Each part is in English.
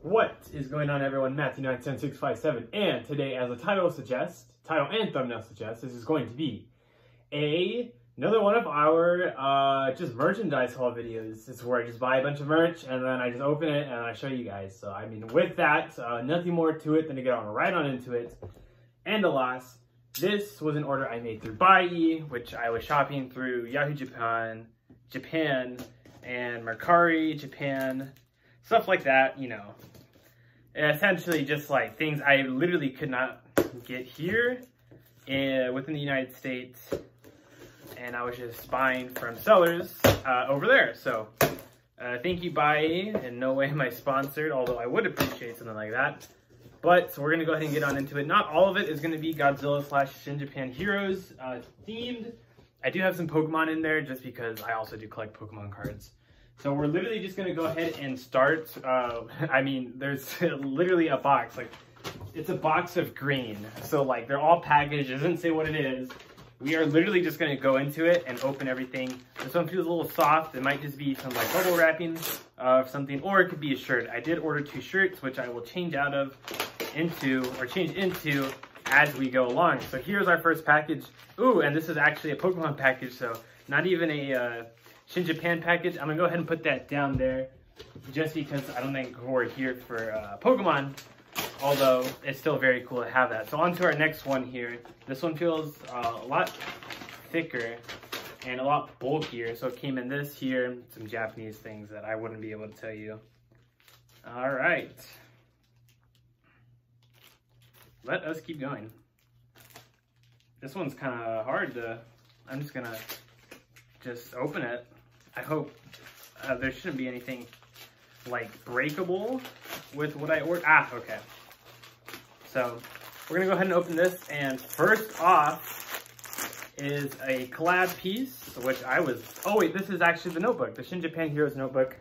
What is going on, everyone? Matthew976657, and today, as the title and thumbnail suggest, this is going to be another one of our just merchandise haul videos. This is where I just buy a bunch of merch and then I just open it and I show you guys. So I mean, with that, nothing more to it than to get right on into it. And alas, this was an order I made through Bai, which I was shopping through Yahoo Japan, and Mercari Japan, stuff like that, you know. Essentially just like things I literally could not get here within the United States, and I was just buying from sellers over there. So thank you, Bai. In no way am I sponsored, although I would appreciate something like that. But so we're gonna go ahead and get on into it. Not all of it is gonna be Godzilla / Shin Japan Heroes themed. I do have some Pokemon in there just because I also do collect Pokemon cards. So we're literally just gonna go ahead and start. I mean, there's literally a box, like it's a box of green. So like they're all packaged, it doesn't say what it is. We are literally just gonna go into it and open everything. This one feels a little soft. It might just be some like bubble wrapping of something, or it could be a shirt. I did order 2 shirts, which I will change into as we go along. So here's our first package. Ooh, and this is actually a Pokemon package, so not even a Shin Japan package. I'm gonna go ahead and put that down there just because I don't think we're here for Pokemon, although it's still very cool to have that. So on to our next one here. This one feels a lot thicker and a lot bulkier. So it came in this here, some Japanese things that I wouldn't be able to tell you. All right. Let us keep going. This one's kind of hard to, I'm just gonna open it. I hope there shouldn't be anything like breakable with what I ordered. Ah, okay. So we're gonna go ahead and open this, and first off is a collab piece, which oh wait, this is actually the notebook, the Shin Japan Heroes notebook.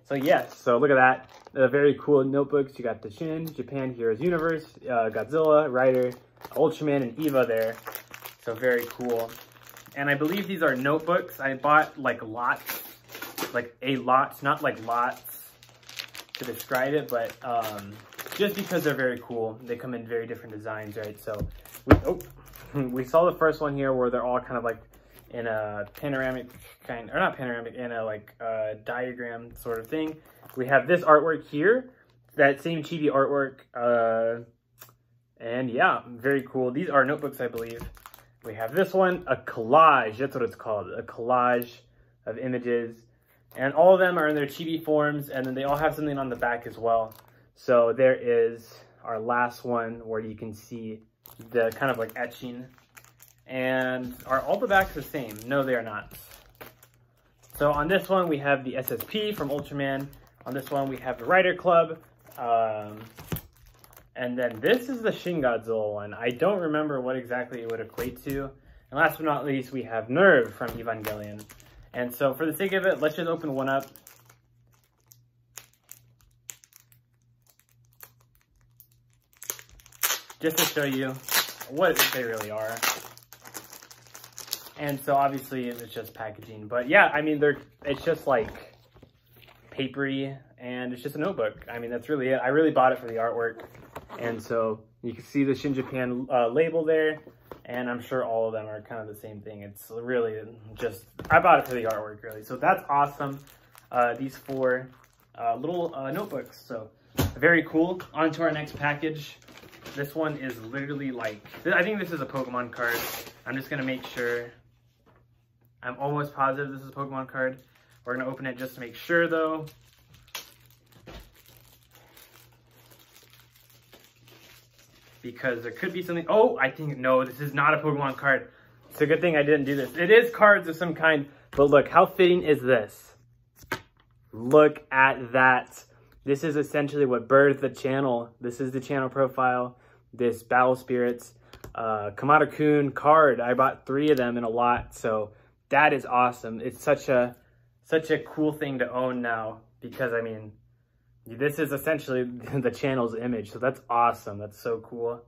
So yes, so look at that. Very cool notebooks. You got the Shin Japan Heroes Universe, Godzilla, Rider, Ultraman, and Eva there. So very cool. And I believe these are notebooks. I bought like lots, like a lot, not like lots to describe it, but just because they're very cool. They come in very different designs, right? So we saw the first one here where they're all kind of like in a panoramic kind, or not panoramic, in a like diagram sort of thing. We have this artwork here, that same chibi artwork, and yeah, very cool. These are notebooks, I believe. We have this one, a collage, that's what it's called, a collage of images, and all of them are in their chibi forms, and then they all have something on the back as well. So there is our last one where you can see the kind of like etching. And are all the backs the same? No, they are not. So on this one, we have the SSP from Ultraman. On this one, we have the Rider Club. And then this is the Shin Godzilla one. I don't remember what exactly it would equate to. And last but not least, we have Nerve from Evangelion. And so for the sake of it, let's just open one up. Just to show you what they really are. And so obviously it's just packaging, but yeah, I mean, it's just like papery and it's just a notebook. I mean, that's really it. I really bought it for the artwork. And so you can see the Shin Japan label there, and I'm sure all of them are kind of the same thing. It's really just, I bought it for the artwork, really. So that's awesome. These 4 little notebooks. So very cool. On to our next package. This one is literally like, I think this is a Pokemon card. I'm just gonna make sure. I'm almost positive this is a Pokemon card. We're gonna open it just to make sure though. Because there could be something, oh, I think, no, this is not a Pokemon card. It's a good thing I didn't do this. It is cards of some kind, but look, how fitting is this? Look at that. This is essentially what birthed the channel. This is the channel profile, this Battle Spirits, Kamada-kun card. I bought 3 of them in a lot, so that is awesome. It's such a cool thing to own now, because I mean, this is essentially the channel's image, so that's awesome. That's so cool.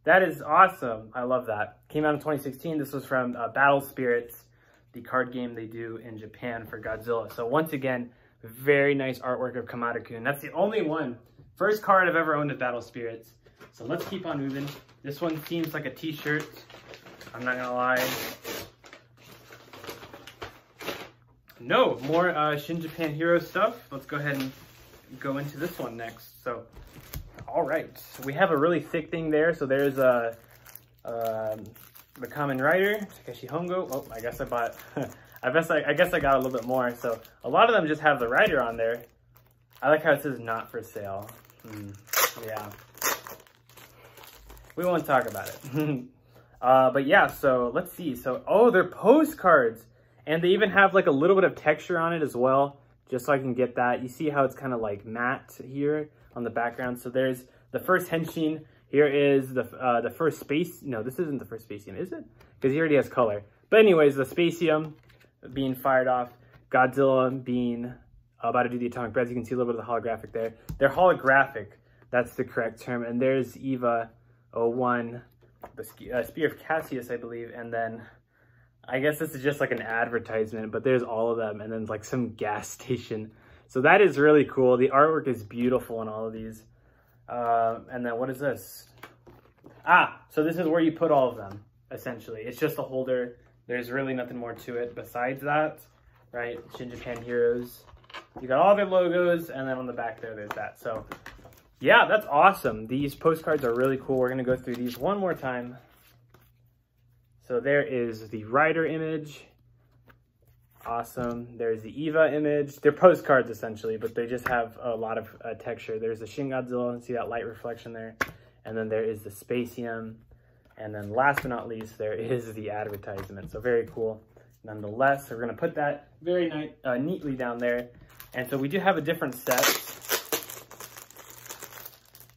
That is awesome. I love that. Came out in 2016. This was from Battle Spirits, the card game they do in Japan for Godzilla. So once again, very nice artwork of Kamada-kun. That's the only one First card I've ever owned of Battle Spirits. So let's keep on moving. This one seems like a t-shirt. I'm not gonna lie. No, more Shin Japan Hero stuff. Let's go ahead and go into this one next. So, all right. So we have a really thick thing there. So there's the Kamen Rider, Takeshi Hongo. Oh, I guess I bought, I guess I got a little bit more. So a lot of them just have the rider on there. I like how it says not for sale. Yeah. We won't talk about it. But yeah, so let's see. So, oh, they're postcards. And they even have like a little bit of texture on it as well, just so I can get that. You see how it's kind of like matte here on the background. So there's the first Henshin. Here is the first space. No, this isn't the first Spacium, is it? Because he already has color. But anyways, the Spacium being fired off. Godzilla being about to do the atomic breath. You can see a little bit of the holographic there. They're holographic. That's the correct term. And there's Eva 01, the Spear of Cassius, I believe. And then I guess this is just like an advertisement, but there's all of them. And then like some gas station. So that is really cool. The artwork is beautiful in all of these. And then what is this? So this is where you put all of them, essentially. It's just a holder. There's really nothing more to it besides that, right? Shin Japan Heroes. You got all their logos, and then on the back there's that. So yeah, that's awesome. These postcards are really cool. We're gonna go through these one more time. So there is the rider image. Awesome. There's the Eva image. They're postcards essentially, but they just have a lot of texture. There's the Shin Godzilla. See that light reflection there? And then there is the Spacium. And then last but not least, there is the advertisement. So very cool. Nonetheless, so we're going to put that very neatly down there. And so we do have a different set.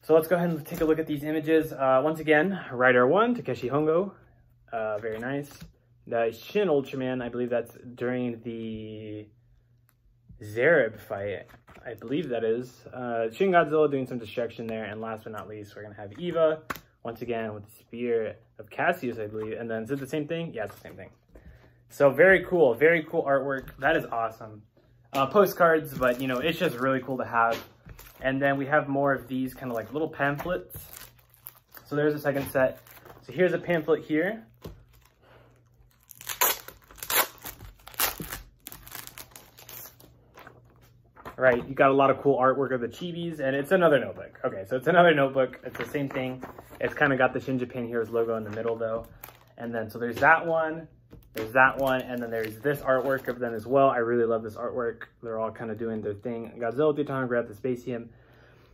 So let's go ahead and take a look at these images. Once again, Rider 1, Takeshi Hongo. Very nice. The Shin Ultraman, I believe that's during the Zereb fight. I believe that is. Shin Godzilla doing some destruction there. And last but not least, we're going to have Eva, once again, with the Spear of Cassius, I believe. And then, is it the same thing? Yeah, it's the same thing. So very cool artwork. That is awesome. Postcards, but you know, it's just really cool to have. And then we have more of these kind of like little pamphlets. So there's a second set. So here's a pamphlet here. Right, you got a lot of cool artwork of the chibis, and it's another notebook. Okay, so it's another notebook. It's the same thing. It's kind of got the Shin Japan Heroes logo in the middle, though. And then, so there's that one, and then there's this artwork of them as well. I really love this artwork. They're all kind of doing their thing. Godzilla, the Atomic Breath, the Spacium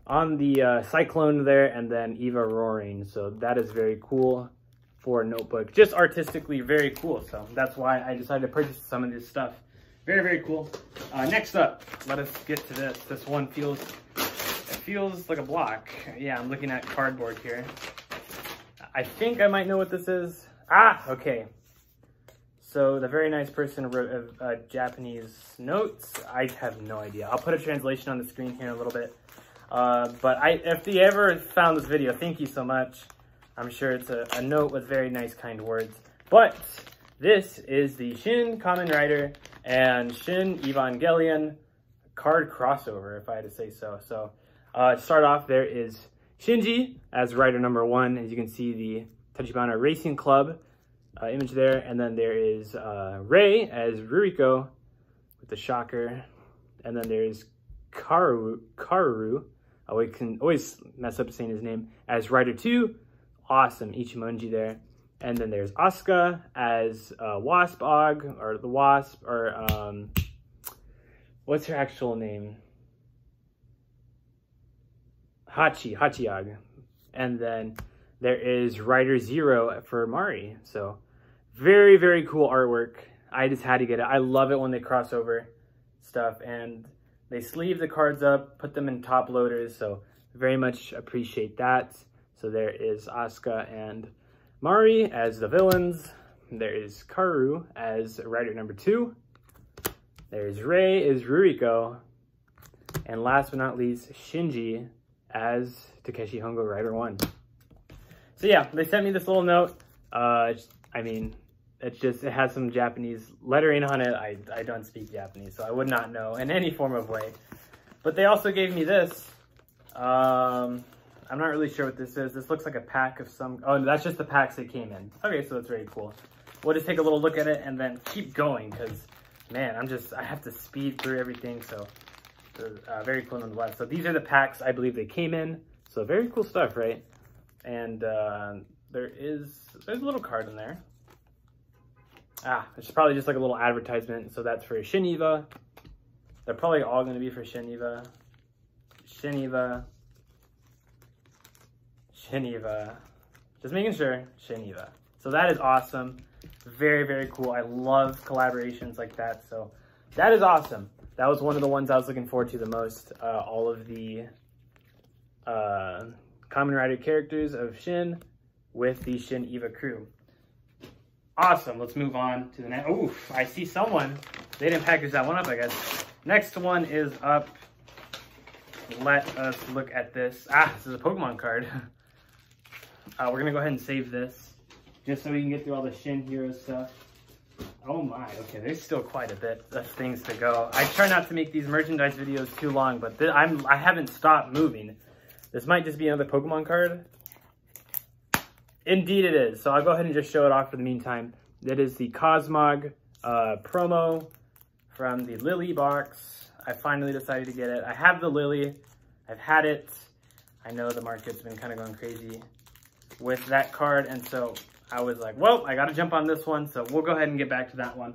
on the Cyclone there, and then Eva roaring. So that is very cool for a notebook. Just artistically very cool. So that's why I decided to purchase some of this stuff. Very, very cool. Next up, let us get to this. This one feels like a block. Yeah, I'm looking at cardboard here. I think I might know what this is. Okay. So the very nice person wrote Japanese notes. I have no idea. I'll put a translation on the screen here in a little bit. But if you ever found this video, thank you so much. I'm sure it's a note with very nice, kind words. But this is the Shin Kamen Rider and Shin Evangelion card crossover, if I had to say so. So to start off, there is Shinji as rider number 1. As you can see, the Tachibana Racing Club image there. And then there is Rei as Ruriko with the shocker. And then there's Karuru. I can always mess up saying his name, as rider 2. Awesome Ichimonji there. And then there's Asuka as Wasp Og, or the Wasp, or what's her actual name? Hachiog. And then there is Rider 0 for Mari. So very, very cool artwork. I just had to get it. I love it when they cross over stuff and they sleeve the cards up, put them in top loaders. So very much appreciate that. So there is Asuka and Mari as the villains. There is Karu as rider number 2. There's Rei as Ruriko. And last but not least, Shinji as Takeshi Hongo rider 1. So yeah, they sent me this little note. I mean, it has some Japanese lettering on it. I don't speak Japanese, so I would not know in any form of way. But they also gave me this. I'm not really sure what this is. This looks like a pack of some, oh, that's just the packs they came in. Okay, so that's very cool. We'll just take a little look at it and then keep going because, man, I have to speed through everything. So very cool nonetheless. So these are the packs I believe they came in. So very cool stuff, right? And there's a little card in there. It's probably just like a little advertisement. So that's for Shin Eva. They're probably all going to be for Shin Eva. Shin Eva. Shin Eva. Just making sure. Shin Eva. So that is awesome. Very, very cool. I love collaborations like that. So that is awesome. That was one of the ones I was looking forward to the most. All of the Kamen Rider characters of Shin with the Shin Eva crew. Awesome. Let's move on to the next. Oh, I see someone. They didn't package that one up, I guess. Next one is up. Let us look at this. This is a Pokemon card. We're going to go ahead and save this just so we can get through all the Shin Hero stuff. Oh my, okay, there's still quite a bit of things to go. I try not to make these merchandise videos too long, but I haven't stopped moving. This might just be another Pokemon card. Indeed it is. So I'll go ahead and just show it off for the meantime. That is the Cosmog promo from the Lily box. I finally decided to get it. I have the Lily. I've had it. I know the market's been kind of going crazy with that card. And so I was like, well, I got to jump on this one. So we'll go ahead and get back to that one.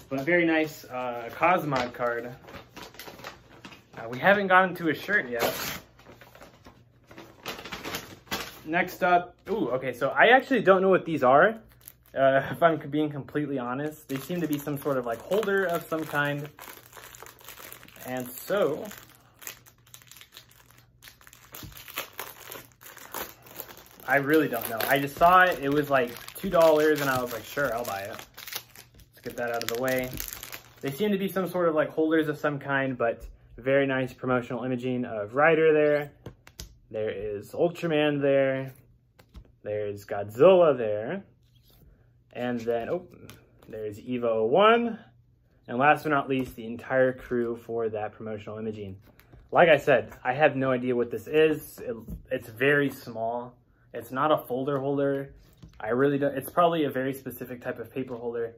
But very nice Cosmog card. We haven't gotten to a shirt yet. Next up, ooh, okay, so I actually don't know what these are, if I'm being completely honest. They seem to be some sort of like holder of some kind. And so, I really don't know. I just saw it, it was like $2 and I was like, sure, I'll buy it. Let's get that out of the way. They seem to be some sort of like holders of some kind, but very nice promotional imaging of Rider there. There is Ultraman there. There's Godzilla there. And then, oh, there's Evo 01. And last but not least, the entire crew for that promotional imaging. Like I said, I have no idea what this is. It's very small. It's not a folder holder. I really don't. It's probably a very specific type of paper holder.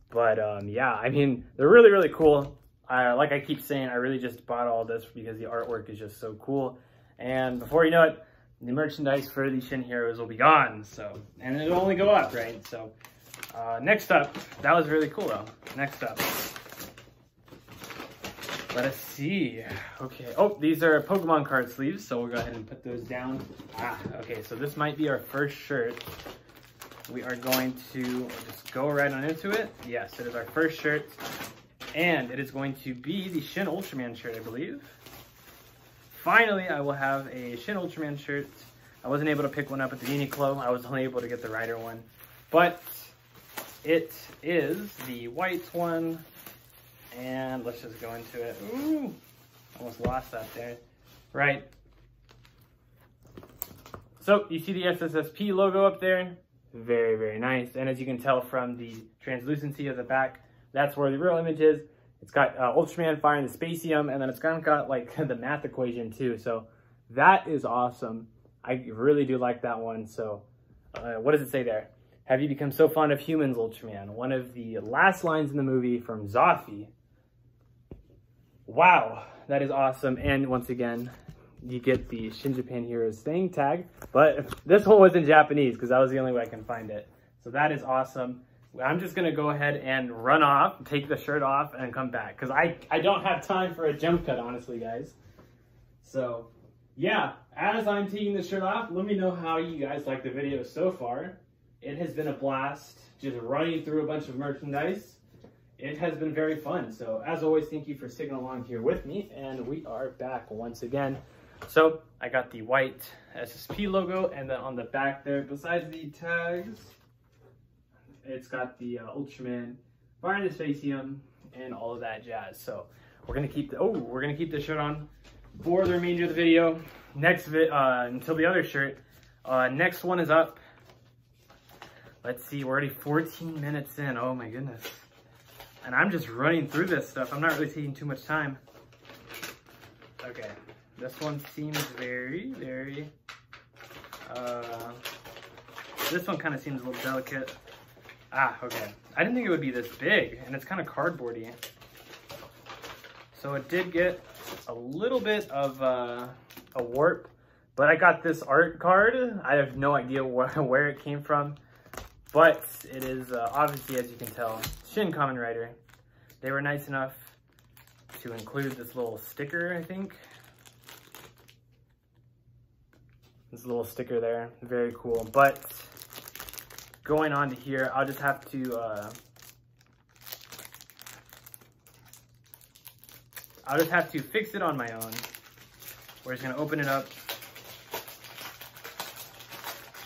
But yeah, I mean, they're really, really cool. Like I keep saying, I really just bought all this because the artwork is just so cool. And before you know it, the merchandise for the Shin Heroes will be gone. So, and it'll only go up, right? So, next up, that was really cool though. Next up, let us see. Okay. Oh, these are Pokemon card sleeves. So we'll go ahead and put those down. Okay. So this might be our first shirt. We are going to just go right on into it. Yes, it is our first shirt, and it is going to be the Shin Ultraman shirt, I believe. Finally, I will have a Shin Ultraman shirt. I wasn't able to pick one up at the Uniqlo. I was only able to get the Rider one. But it is the white one. And let's just go into it. Ooh, almost lost that there. Right. So you see the SSSP logo up there. Very, very nice. And as you can tell from the translucency of the back, that's where the real image is. It's got Ultraman firing the Spacium, and then it's kind of got like the math equation too. So that is awesome. I really do like that one. So what does it say there? Have you become so fond of humans, Ultraman? One of the last lines in the movie from Zoffy. Wow, that is awesome. And once again, you get the Shin Japan Heroes staying tag, but this one was in Japanese because that was the only way I can find it. So that is awesome. I'm just gonna go ahead and run off, take the shirt off, and come back because I don't have time for a jump cut, honestly, guys. So yeah, as I'm taking the shirt off, let me know how you guys like the video so far. It has been a blast just running through a bunch of merchandise. It has been very fun. So as always, thank you for sticking along here with me, and we are back once again. So I got the white SSP logo, and then on the back there, besides the tags, it's got the Ultraman firing the Spacium and all of that jazz. So we're gonna keep the shirt on for the remainder of the video. Until the other shirt. Next one is up. Let's see, we're already 14 minutes in. Oh my goodness. And I'm just running through this stuff. I'm not really taking too much time. Okay, This one seems very, this one kind of seems a little delicate. Ah, okay. I didn't think it would be this big, and it's kind of cardboardy. So it did get a little bit of a warp, but I got this art card. I have no idea where it came from, but it is obviously, as you can tell, Shin Kamen Rider. They were nice enough to include this little sticker, I think. This little sticker there, very cool. But going on to here, I'll just have to fix it on my own. We're just gonna open it up.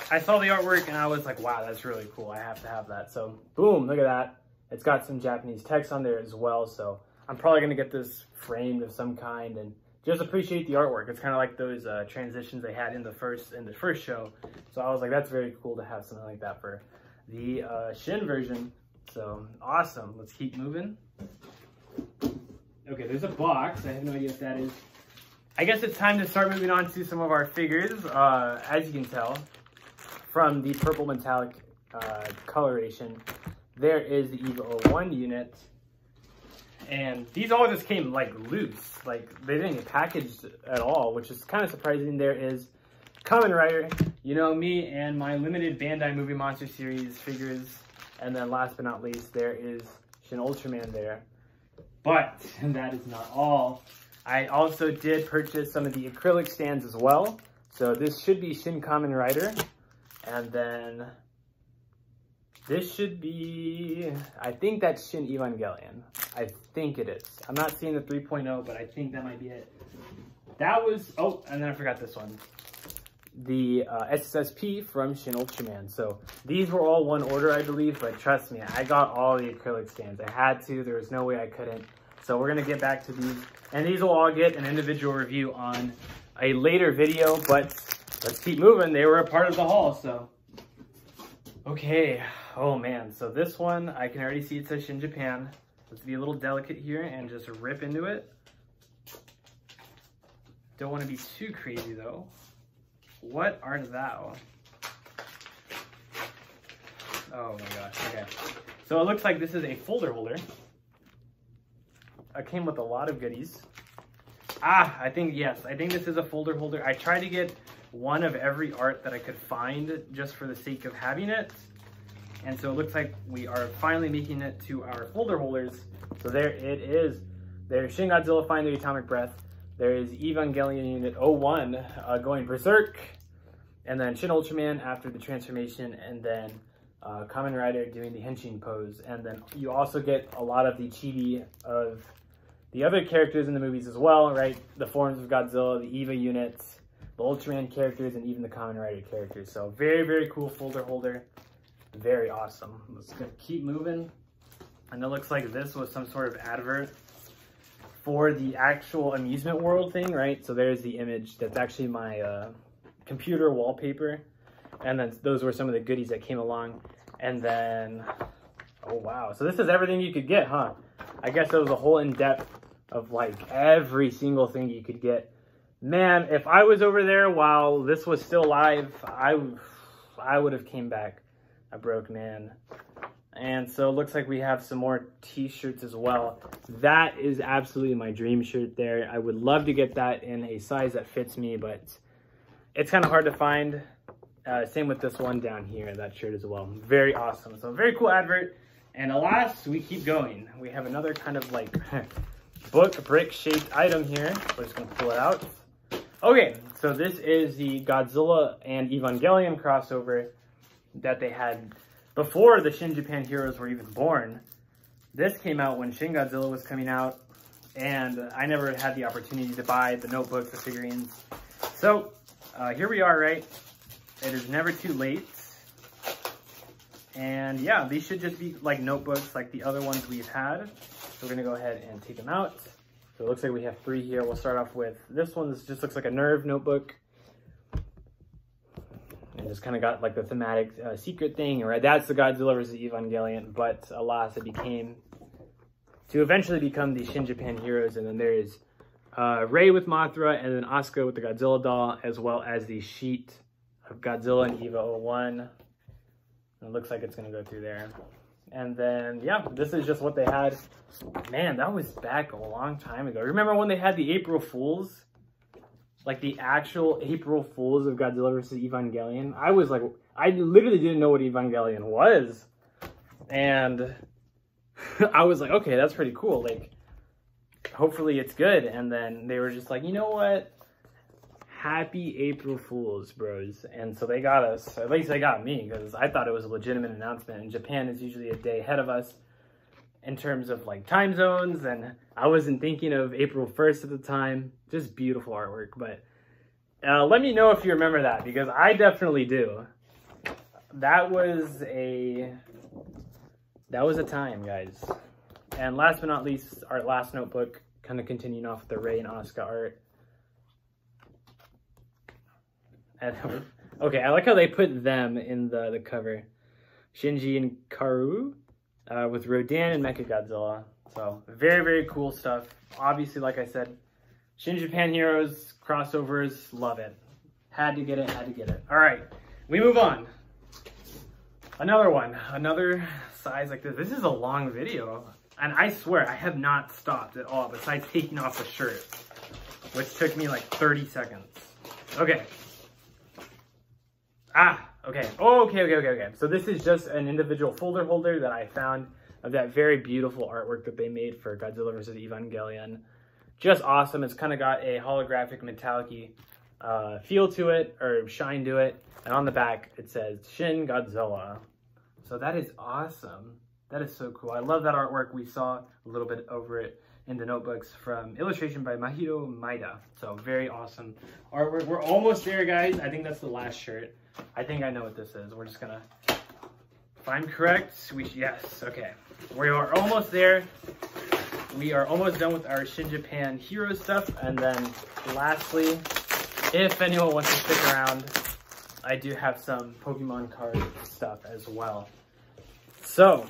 I saw the artwork and I was like, wow, that's really cool. I have to have that. So boom, look at that. It's got some Japanese text on there as well. So I'm probably gonna get this framed of some kind and just appreciate the artwork. It's kind of like those transitions they had in the first show. So I was like, that's very cool to have something like that for the Shin version. So awesome. Let's keep moving. Okay, there's a box. I have no idea what that is. I guess it's time to start moving on to some of our figures. As you can tell from the purple metallic coloration, there is the EVA 01 unit. And these all just came like loose, like they didn't get packaged at all, which is kind of surprising. There is Kamen Rider, you know me and my limited Bandai Movie Monster series figures. And then last but not least, there is Shin Ultraman there. But that is not all. I also did purchase some of the acrylic stands as well. So this should be Shin Kamen Rider. And then this should be, I think that's Shin Evangelion. I think it is. I'm not seeing the 3.0, but I think that might be it. That was, oh, and then I forgot this one. The SSP from Shin Ultraman. So these were all one order, I believe, but trust me, I got all the acrylic stands. I had to, there was no way I couldn't. So we're gonna get back to these, and these will all get an individual review on a later video, but let's keep moving. They were a part of the haul, so. Okay, oh man, so this one, I can already see it says Shin Japan. Let's be a little delicate here and just rip into it. Don't want to be too crazy though. What art thou? Oh my gosh, okay. So it looks like this is a folder holder. It came with a lot of goodies. Ah, I think, yes, I think this is a folder holder. I tried to get one of every art that I could find just for the sake of having it. And so it looks like we are finally making it to our folder holders. So there it is. There's Shin Godzilla Find the Atomic Breath. There is Evangelion Unit 01 going berserk. And then Shin Ultraman after the transformation. And then Kamen Rider doing the Henshin pose. And then you also get a lot of the chibi of the other characters in the movies as well, right? The forms of Godzilla, the EVA units, the Ultraman characters, and even the Kamen Rider characters. So very, very cool folder holder. Very awesome. Let's keep moving. And it looks like this was some sort of advert for the actual amusement world thing, right? So there's the image. That's actually my computer wallpaper. And then those were some of the goodies that came along. And then, oh wow. So this is everything you could get, huh? I guess there was a whole in-depth of like every single thing you could get. Man, if I was over there while this was still live, I would have came back a broke man. And so it looks like we have some more t-shirts as well. That is absolutely my dream shirt there. I would love to get that in a size that fits me, but it's kind of hard to find. Same with this one down here, that shirt as well. Very awesome. So very cool advert. And alas, we keep going. We have another kind of like book brick shaped item here. We're just gonna pull it out. Okay, so this is the Godzilla and Evangelion crossover that they had before the Shin Japan heroes were even born. This came out when Shin Godzilla was coming out, and I never had the opportunity to buy the notebooks, the figurines. So here we are, right? It is never too late. And yeah, these should just be like notebooks like the other ones we've had. So we're gonna go ahead and take them out. So it looks like we have 3 here. We'll start off with this one. This just looks like a Nerve notebook. And just kind of got like the thematic secret thing, right? That's the Godzilla vs. Evangelion, but alas, it became to eventually become the Shin Japan heroes. And then there is Rei with Mothra, and then Asuka with the Godzilla doll, as well as the sheet of Godzilla and EVA 01. It looks like it's going to go through there. And then, yeah, this is just what they had. Man, that was back a long time ago. Remember when they had the April Fools? Like the actual April Fools of Godzilla vs. Evangelion? I was like, I literally didn't know what Evangelion was. And I was like, okay, that's pretty cool. Like, hopefully it's good. And then they were just like, you know what? Happy April Fools, bros. And so they got us, at least they got me, because I thought it was a legitimate announcement. And Japan is usually a day ahead of us in terms of like time zones. And I wasn't thinking of April 1st at the time. Just beautiful artwork. But let me know if you remember that, because I definitely do. That was a time, guys. And last but not least, our last notebook, kind of continuing off with the Rei and Asuka art. And, okay, I like how they put them in the cover. Shinji and Kaoru with Rodan and Mechagodzilla. So very, very cool stuff. Obviously, like I said, Shin Japan Heroes, crossovers, love it. Had to get it, had to get it. All right, we move on. Another one, another size like this. This is a long video. And I swear, I have not stopped at all besides taking off the shirt, which took me like 30 seconds. Okay. Okay. Okay. So this is just an individual folder holder that I found of that very beautiful artwork that they made for Godzilla vs. Evangelion. Just awesome. It's kind of got a holographic metallic feel to it, or shine to it. And on the back, it says Shin Godzilla. So that is awesome. That is so cool. I love that artwork. We saw a little bit over it in the notebooks from illustration by Mahito Maeda. So very awesome artwork. We're almost there, guys. I think that's the last shirt. I think I know what this is. We're just gonna, if I'm correct, yes, okay. We are almost there. We are almost done with our Shin Japan Hero stuff. And then lastly, if anyone wants to stick around, I do have some Pokemon card stuff as well. So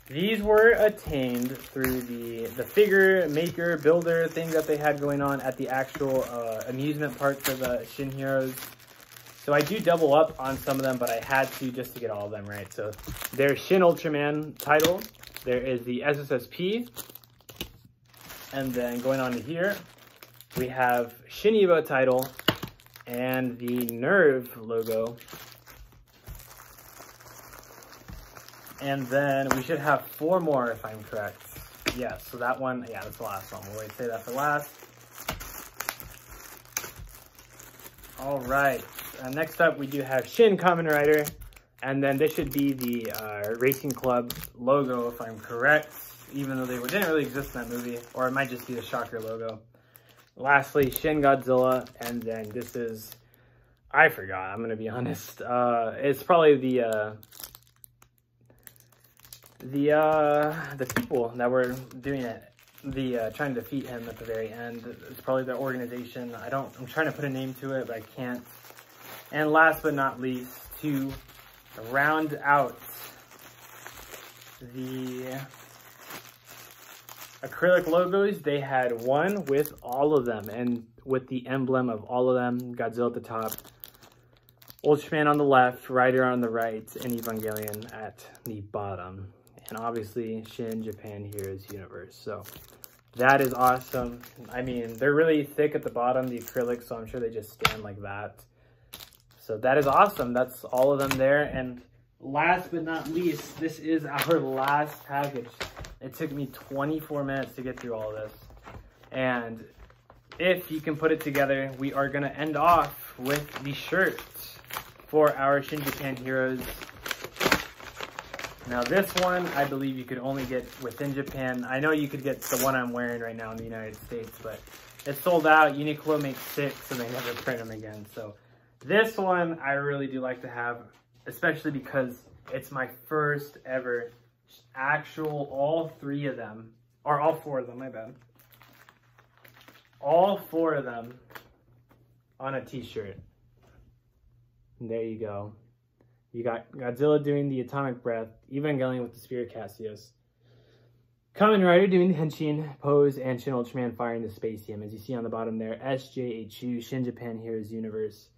these were attained through the figure maker builder thing that they had going on at the actual amusement park for the Shin Heroes. So I do double up on some of them, but I had to just to get all of them right. So there's Shin Ultraman title. There is the SSSP. And then going on to here, we have Shin Evo title and the Nerve logo. And then we should have 4 more if I'm correct. Yes, so that one, yeah, that's the last one. We'll say that for last. All right. Next up, we do have Shin Kamen Rider, and then this should be the Racing Club logo, if I'm correct, even though they didn't really exist in that movie, or it might just be the Shocker logo. Lastly, Shin Godzilla, and then this is, I forgot, I'm going to be honest. It's probably the people that were doing it, trying to defeat him at the very end. It's probably the organization. I'm trying to put a name to it, but I can't. And last but not least, to round out the acrylic logos, they had one with all of them, and with the emblem of all of them, Godzilla at the top, Ultraman on the left, Rider on the right, and Evangelion at the bottom. And obviously, Shin Japan Heroes Universe. So that is awesome. I mean, they're really thick at the bottom, the acrylic, so I'm sure they just stand like that. So that is awesome. That's all of them there. And last but not least, this is our last package. It took me 24 minutes to get through all of this. And if you can put it together, we are going to end off with the shirt for our Shin Japan Heroes. Now this one, I believe you could only get within Japan. I know you could get the one I'm wearing right now in the United States, but it's sold out. Uniqlo makes 6 and they never print them again. So this one I really do like to have, especially because it's my first ever actual, all 3 of them, or all 4 of them, my bad. All 4 of them on a t-shirt. There you go. You got Godzilla doing the atomic breath, Evangelion with the Spirit Cassius, Kamen Rider doing the Henshin pose, and Shin Ultraman firing the Spacium. As you see on the bottom there, SJHU, Shin Japan Heroes Universe.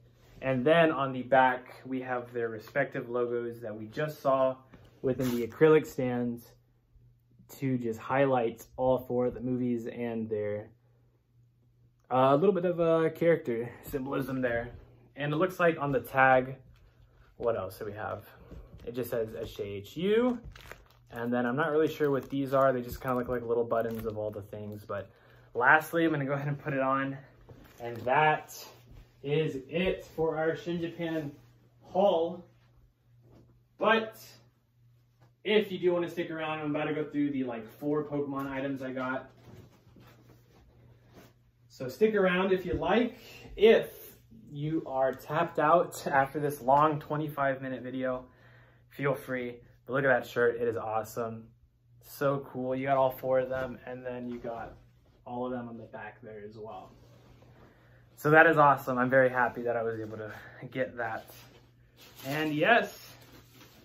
And then on the back, we have their respective logos that we just saw within the acrylic stands to just highlight all four of the movies and their a little bit of character symbolism there. And it looks like on the tag, what else do we have? It just says SJHU. And then I'm not really sure what these are. They just kind of look like little buttons of all the things. But lastly, I'm going to go ahead and put it on. And that is it for our Shin Japan haul. But if you do want to stick around, I'm about to go through the like 4 Pokemon items I got. So stick around if you like. If you are tapped out after this long 25-minute video, feel free. But look at that shirt, it is awesome. So cool, you got all 4 of them, and then you got all of them on the back there as well. So that is awesome. I'm very happy that I was able to get that. And yes,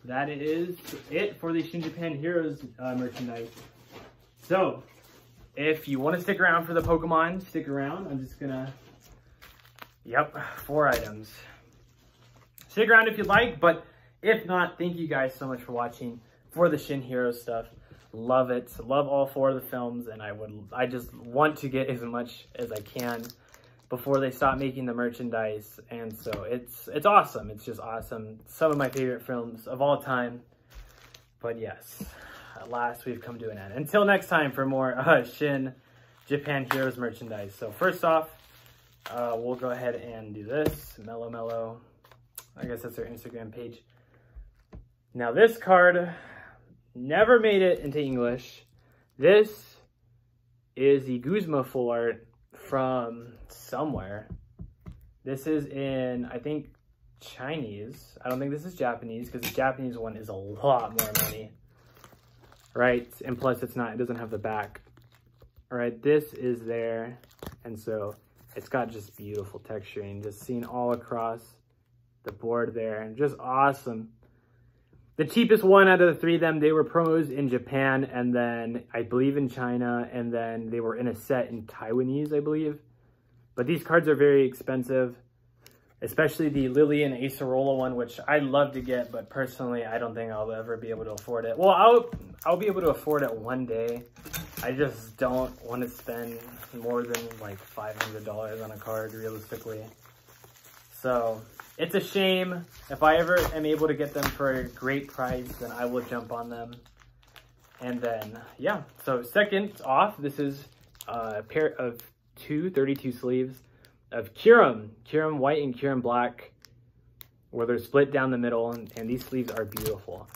that is it for the Shin Japan Heroes merchandise. So if you want to stick around for the Pokemon, stick around. I'm just gonna, yep, 4 items. Stick around if you'd like, but if not, thank you guys so much for watching for the Shin Hero stuff. Love it. Love all 4 of the films, and I just want to get as much as I can before they stop making the merchandise. And so it's awesome. It's just awesome. Some of my favorite films of all time. But yes, at last we've come to an end. Until next time for more Shin Japan Heroes merchandise. So first off, we'll go ahead and do this. Mellow Mellow. I guess that's their Instagram page. Now this card never made it into English. This is the Guzma full art from somewhere. This is in, I think, Chinese. I don't think this is Japanese, because the Japanese one is a lot more money. Right? And plus it doesn't have the back. All right, this is there. And so it's got just beautiful texturing, just seen all across the board there, and just awesome. The cheapest one out of the 3 of them, they were promos in Japan, and then I believe in China, and then they were in a set in Taiwanese, I believe. But these cards are very expensive, especially the Lily and Acerola one, which I'd love to get, but personally, I don't think I'll ever be able to afford it. Well, I'll be able to afford it one day. I just don't want to spend more than like $500 on a card, realistically. So it's a shame. If I ever am able to get them for a great price, then I will jump on them. And then, yeah. So second off, this is a pair of 2 32 sleeves of Kyurem white and Kyurem black, where they're split down the middle, and these sleeves are beautiful.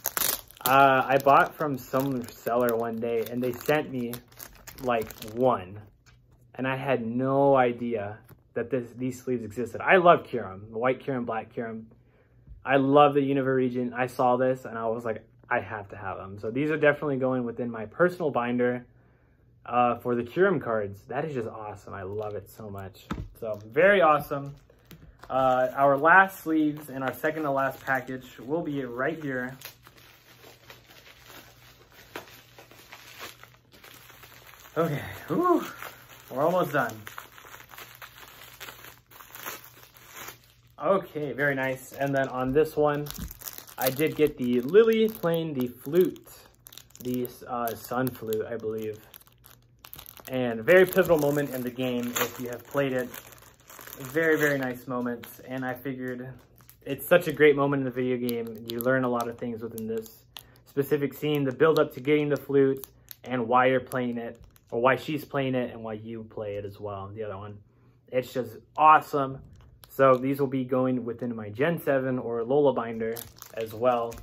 I bought from some seller one day, and they sent me like 1, and I had no idea that these sleeves existed. I love Kyurem, white Kyurem, black Kyurem. I love the Unova region. I saw this and I was like, I have to have them. So these are definitely going within my personal binder for the Kyurem cards. That is just awesome. I love it so much. So very awesome. Our last sleeves and our second to last package will be right here. Okay, whew, we're almost done. Okay, very nice. And then on this one, I did get the Lily playing the flute, the Sun Flute, I believe. And a very pivotal moment in the game if you have played it. Very, very nice moment. And I figured it's such a great moment in the video game. You learn a lot of things within this specific scene, the build up to getting the flute and why you're playing it, or why she's playing it and why you play it as well, the other one. It's just awesome. So these will be going within my Gen 7 or Lola binder as well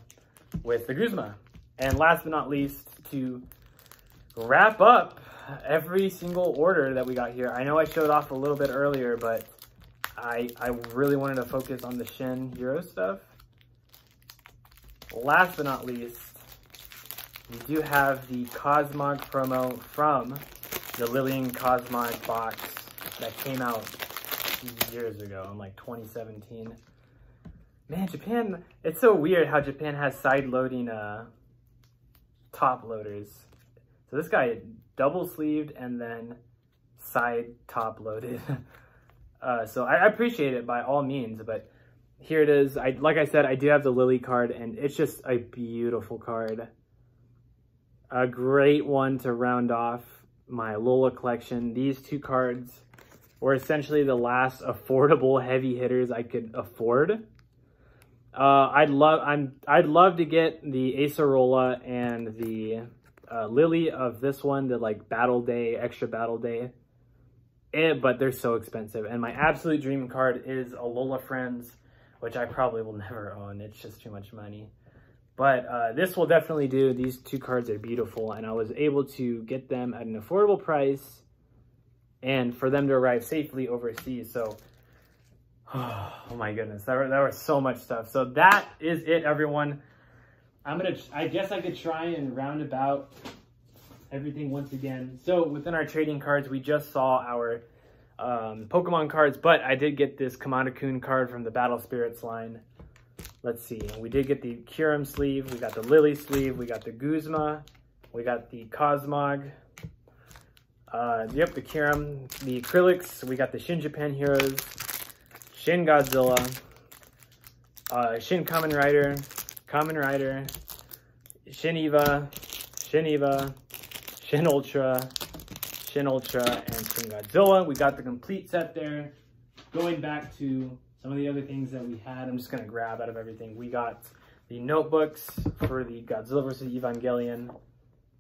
with the Guzma. And last but not least, to wrap up every single order that we got here. I know I showed off a little bit earlier, but I really wanted to focus on the Shin Hero stuff. Last but not least, we do have the Cosmog promo from the Lillian Cosmog box that came out years ago in like 2017. Man, Japan, it's so weird how Japan has side loading top loaders. So this guy double sleeved and then side top loaded. So I appreciate it by all means, but here it is. Like I said, I do have the Lily card, and it's just a beautiful card. A great one to round off my Lola collection. These two cards were essentially the last affordable heavy hitters I could afford. I'd love to get the Acerola and the Lily of this one, the like Battle Day, Extra Battle Day. But they're so expensive. And my absolute dream card is a Lola Friends, which I probably will never own. It's just too much money. But this will definitely do. These two cards are beautiful, and I was able to get them at an affordable price and for them to arrive safely overseas. So, oh my goodness, that was so much stuff. So that is it, everyone. I guess I could try and round about everything once again. So within our trading cards, we just saw our Pokemon cards, but I did get this Kamada-kun card from the Battle Spirits line. Let's see, we did get the Kyurem sleeve, we got the Lily sleeve, we got the Guzma, we got the Cosmog, yep, the Kyurem, the acrylics, we got the Shin Japan Heroes, Shin Godzilla, Shin Kamen Rider, Shin Eva, Shin Ultra, and Shin Godzilla. We got the complete set there. Going back to some of the other things that we had, I'm just going to grab out of everything. We got the notebooks for the Godzilla vs. Evangelion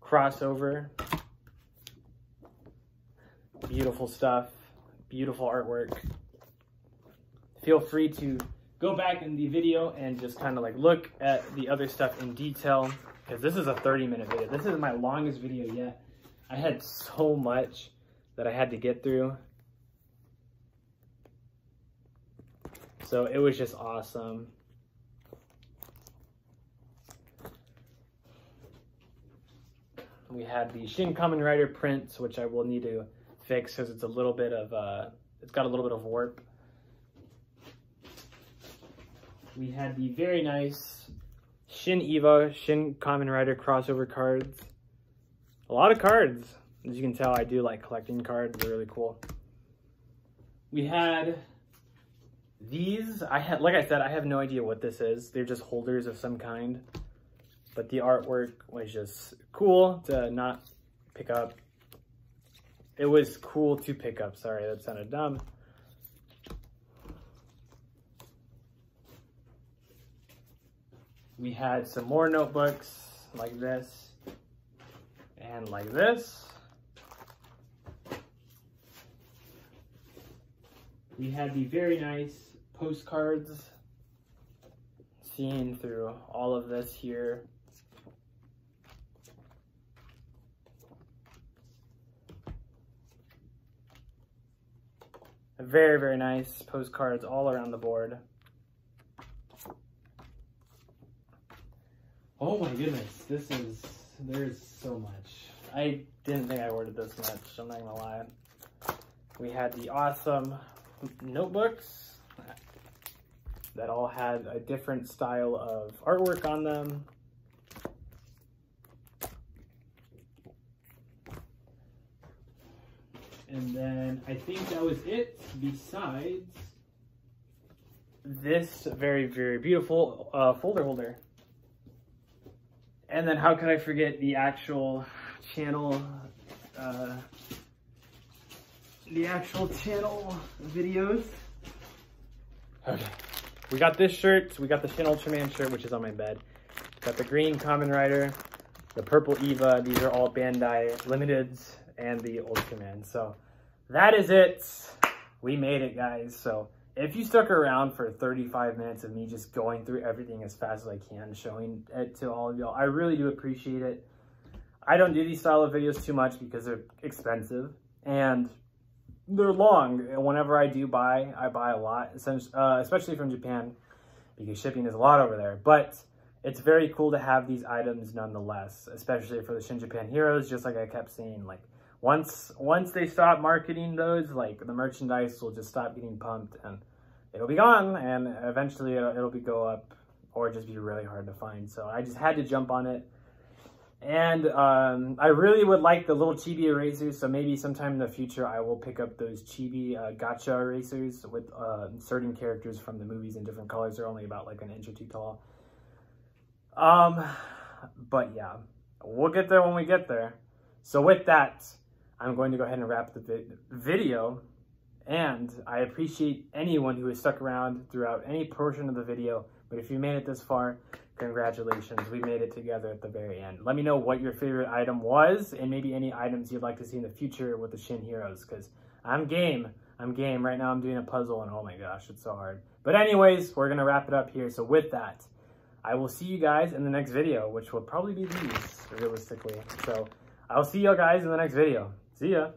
crossover. Beautiful stuff. Beautiful artwork. Feel free to go back in the video and just kind of like look at the other stuff in detail, because this is a 30-minute video. This is my longest video yet. I had so much that I had to get through. So it was just awesome. We had the Shin Kamen Rider prints, which I will need to fix because it's a little bit of it's got a little bit of warp. We had the very nice Shin Eva, Shin Kamen Rider crossover cards. A lot of cards. As you can tell, I do like collecting cards. They're really cool. We had these. Like I said, I have no idea what this is. They're just holders of some kind. But the artwork was just cool to not pick up. It was cool to pick up. Sorry, that sounded dumb. We had some more notebooks like this and like this. We had the very nice postcards, seeing through all of this here. Very, very nice postcards all around the board. Oh my goodness, there's so much. I didn't think I ordered this much, I'm not gonna lie. We had the awesome notebooks that all had a different style of artwork on them. And then I think that was it, besides this very, very beautiful folder holder. And then how could I forget the actual channel videos. Okay, we got this shirt. We got the Shin Ultraman shirt, which is on my bed. Got the green Kamen Rider, the purple Eva. These are all Bandai Limiteds, and the Ultraman. So that is it. We made it, guys. So if you stuck around for 35 minutes of me just going through everything as fast as I can, showing it to all of y'all, I really do appreciate it. I don't do these style of videos too much because they're expensive and they're long. And whenever I do buy, I buy a lot, especially from Japan, because shipping is a lot over there. But it's very cool to have these items nonetheless, especially for the Shin Japan Heroes. Just like I kept saying, like once they stop marketing those, like the merchandise will just stop getting pumped and it'll be gone, and eventually it'll go up or just be really hard to find. So I just had to jump on it. And I really would like the little chibi erasers, so maybe sometime in the future I will pick up those chibi gotcha erasers with certain characters from the movies in different colors. They're only about like an inch or two tall. But yeah, we'll get there when we get there. So with that, I'm going to go ahead and wrap the video. And I appreciate anyone who has stuck around throughout any portion of the video. But if you made it this far, congratulations. We made it together at the very end. Let me know what your favorite item was and maybe any items you'd like to see in the future with the Shin heroes, because I'm game. I'm game. Right now I'm doing a puzzle and oh my gosh, it's so hard. But anyways, we're going to wrap it up here. So with that, I will see you guys in the next video, which will probably be these, realistically. So I'll see you guys in the next video. See ya.